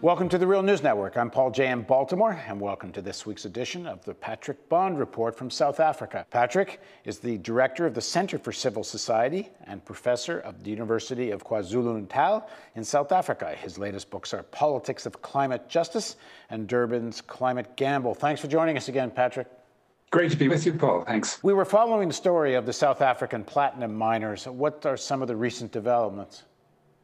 Welcome to the Real News Network. I'm Paul J. in Baltimore, and welcome to this week's edition of the Patrick Bond Report from South Africa. Patrick is the director of the Center for Civil Society and professor of the University of KwaZulu-Natal in South Africa. His latest books are Politics of Climate Justice and Durban's Climate Gamble. Thanks for joining us again, Patrick. Great to be with you, Paul. Thanks. We were following the story of the South African platinum miners. What are some of the recent developments?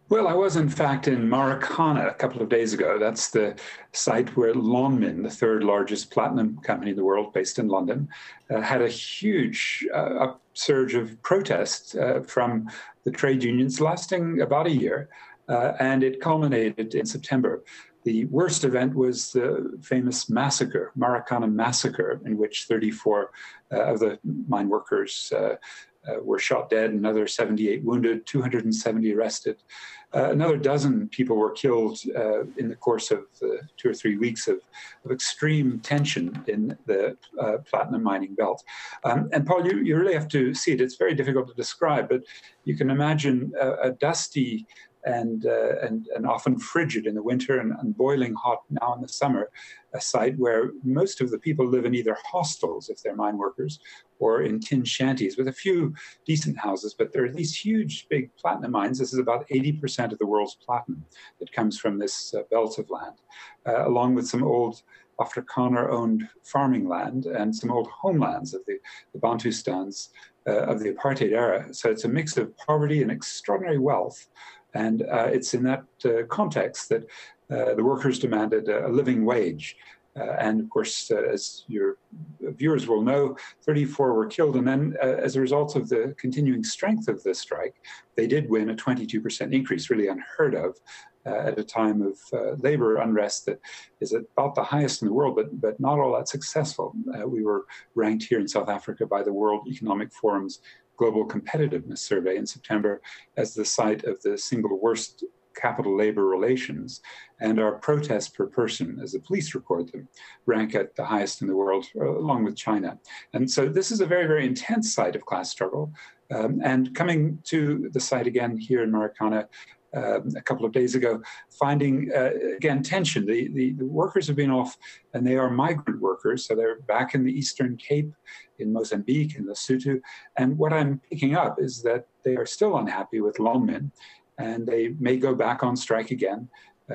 Well, I was, in fact, in Marikana a couple of days ago. That's the site where Lonmin, the third largest platinum company in the world, based in London, had a huge upsurge of protest from the trade unions lasting about a year, and it culminated in September. The worst event was the famous massacre, Marikana massacre, in which 34 of the mine workers were shot dead, another 78 wounded, 270 arrested. Another dozen people were killed in the course of 2 or 3 weeks of extreme tension in the platinum mining belt. And Paul, you really have to see it. It's very difficult to describe, but you can imagine a dusty and often frigid in the winter and boiling hot now in the summer, a site where most of the people live in either hostels, if they're mine workers, or in tin shanties with a few decent houses. But there are these huge, big platinum mines. This is about 80% of the world's platinum that comes from this belt of land, along with some old Afrikaner-owned farming land and some old homelands of the Bantustans of the apartheid era. So it's a mix of poverty and extraordinary wealth. And it's in that context that the workers demanded a living wage. And of course, as your viewers will know, 34 were killed. And then as a result of the continuing strength of the strike, they did win a 22% increase, really unheard of at a time of labor unrest that is about the highest in the world, but not all that successful. We were ranked here in South Africa by the World Economic Forum's Global Competitiveness Survey in September as the site of the single worst capital labor relations, and our protests per person, as the police record them, rank at the highest in the world, along with China. And so this is a very, very intense site of class struggle. And coming to the site again here in Marikana a couple of days ago, finding, again, tension. The workers have been off, and they are migrant workers, so they're back in the Eastern Cape, in Mozambique, in Lesotho. And what I'm picking up is that they are still unhappy with Lonmin, and they may go back on strike again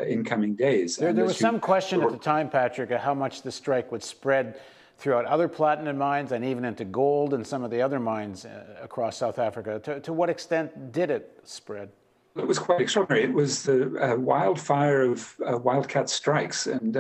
in coming days. There was some question at the time, Patrick, of how much the strike would spread throughout other platinum mines and even into gold and some of the other mines across South Africa. To what extent did it spread? It was quite extraordinary. It was the wildfire of wildcat strikes. And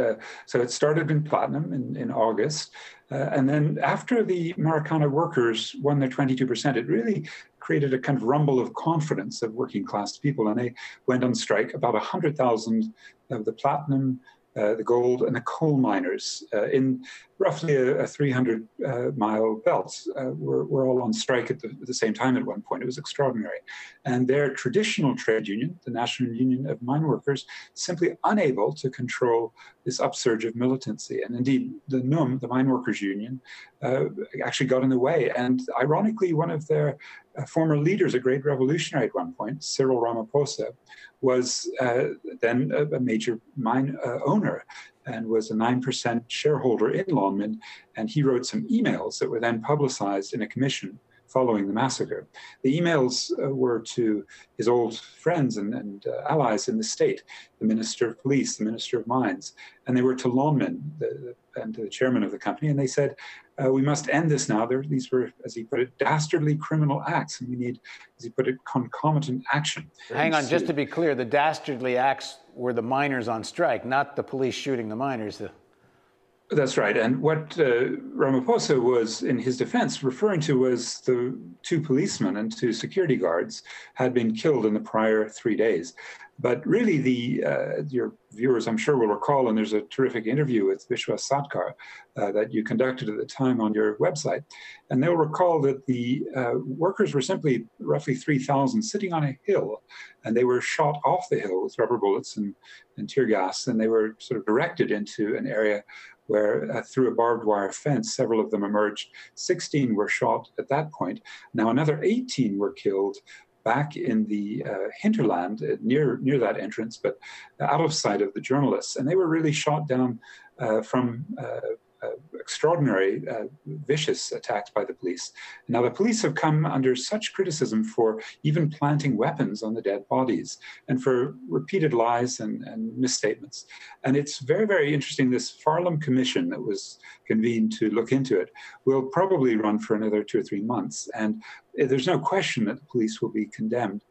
so it started in platinum in August. And then after the Marikana workers won their 22%, it really created a kind of rumble of confidence of working class people. And they went on strike. About 100,000 of the platinum, the gold, and the coal miners in roughly a 300-mile belt were all on strike at the same time at one point. It was extraordinary. And their traditional trade union, the National Union of Mine Workers, simply unable to control this upsurge of militancy. And indeed, the NUM, the Mine Workers Union, actually got in the way. And ironically, one of their former leaders, a great revolutionary at one point, Cyril Ramaphosa, was then a major mine owner and was a 9% shareholder in Lonmin. And he wrote some emails that were then publicized in a commission following the massacre. The emails were to his old friends and allies in the state, the Minister of Police, the Minister of Mines, and they were to Lonmin and to the chairman of the company, and they said, we must end this now. These were, as he put it, dastardly criminal acts, and we need, as he put it, concomitant action. Hang on, just to be clear, the dastardly acts were the miners on strike, not the police shooting the miners. That's right. And what Ramaphosa was, in his defense, referring to was the 2 policemen and 2 security guards had been killed in the prior 3 days. But really, your viewers, I'm sure, will recall, and there's a terrific interview with Vishwas Satkar that you conducted at the time on your website. And they'll recall that the workers were simply roughly 3,000 sitting on a hill, and they were shot off the hill with rubber bullets and tear gas, and they were sort of directed into an area where through a barbed wire fence, several of them emerged. 16 were shot at that point. Now another 18 were killed back in the hinterland near that entrance, but out of sight of the journalists. And they were really shot down from extraordinary, vicious attacks by the police. Now, the police have come under such criticism for even planting weapons on the dead bodies and for repeated lies and misstatements. And it's very, very interesting. This Farlam Commission that was convened to look into it will probably run for another 2 or 3 months. And there's no question that the police will be condemned.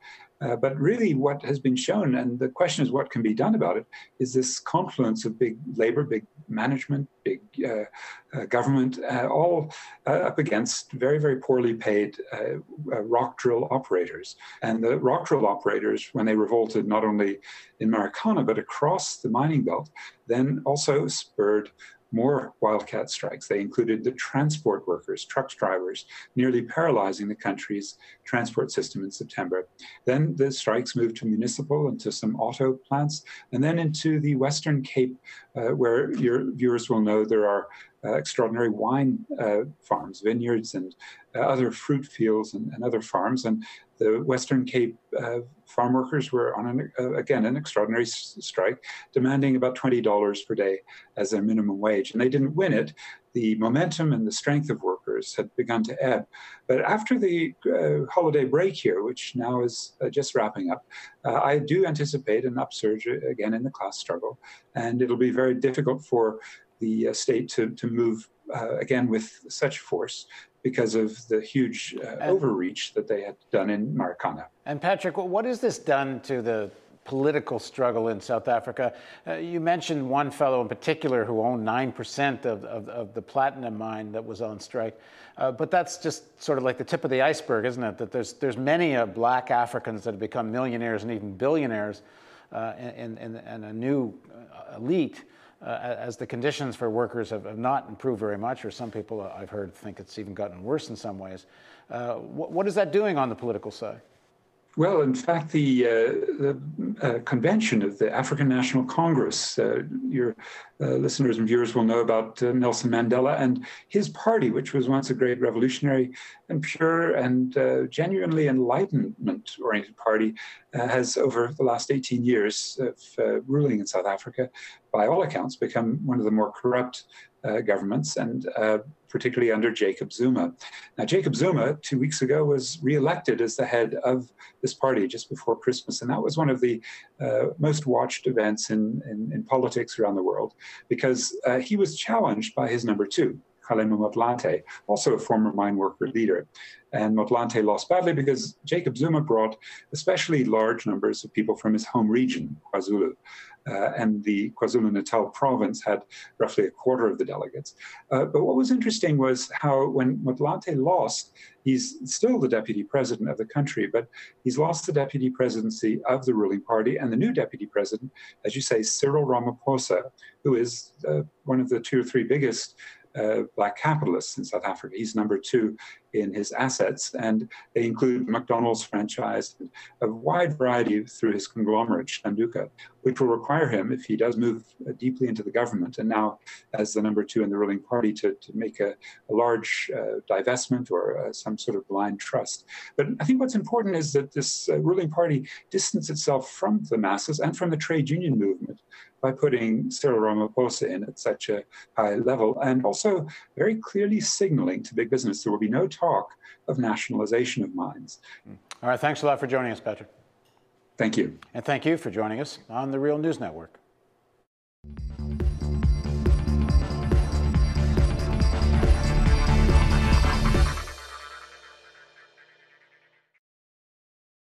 But really what has been shown, and the question is what can be done about it, is this confluence of big labor, big management, big government, all up against very, very poorly paid rock drill operators. And the rock drill operators, when they revolted not only in Marikana, but across the mining belt, then also spurred more wildcat strikes. They included the transport workers, truck drivers, nearly paralyzing the country's transport system in September. Then the strikes moved to municipal and to some auto plants, and then into the Western Cape, where your viewers will know there are extraordinary wine farms, vineyards, and other fruit fields and other farms. And the Western Cape farm workers were on, again, an extraordinary strike, demanding about $20 per day as their minimum wage. And they didn't win it. The momentum and the strength of workers had begun to ebb. But after the holiday break here, which now is just wrapping up, I do anticipate an upsurge again in the class struggle. And it'll be very difficult for the state to move again with such force because of the huge overreach that they had done in Marikana. And Patrick, what has this done to the political struggle in South Africa? You mentioned one fellow in particular who owned 9% of the platinum mine that was on strike. But that's just sort of like the tip of the iceberg, isn't it? That there's many black Africans that have become millionaires and even billionaires and a new elite. As the conditions for workers have not improved very much, or some people I've heard think it's even gotten worse in some ways. What is that doing on the political side? Well, in fact, the convention of the African National Congress, your listeners and viewers will know about Nelson Mandela and his party, which was once a great revolutionary and pure and genuinely enlightenment-oriented party, has over the last 18 years of ruling in South Africa, by all accounts, become one of the more corrupt governments, and particularly under Jacob Zuma. Now, Jacob Zuma, 2 weeks ago, was re-elected as the head of this party just before Christmas. And that was one of the most watched events in politics around the world, because he was challenged by his number two, Kgalema Motlanthe, also a former mine worker leader. And Motlanthe lost badly because Jacob Zuma brought especially large numbers of people from his home region, KwaZulu. And the KwaZulu-Natal province had roughly a quarter of the delegates. But what was interesting was how when Motlanthe lost, he's still the deputy president of the country, but he's lost the deputy presidency of the ruling party. And the new deputy president, as you say, Cyril Ramaphosa, who is one of the 2 or 3 biggest black capitalists in South Africa. He's number 2 in his assets, and they include McDonald's franchise and a wide variety through his conglomerate, Shanduka, which will require him, if he does move deeply into the government, and now as the number 2 in the ruling party, to make a large divestment or some sort of blind trust. But I think what's important is that this ruling party distanced itself from the masses and from the trade union movement by putting Cyril Ramaphosa in at such a high level, and also very clearly signaling to big business there will be no talk of nationalization of mines. All right, thanks a lot for joining us, Patrick. Thank you. And thank you for joining us on the Real News Network.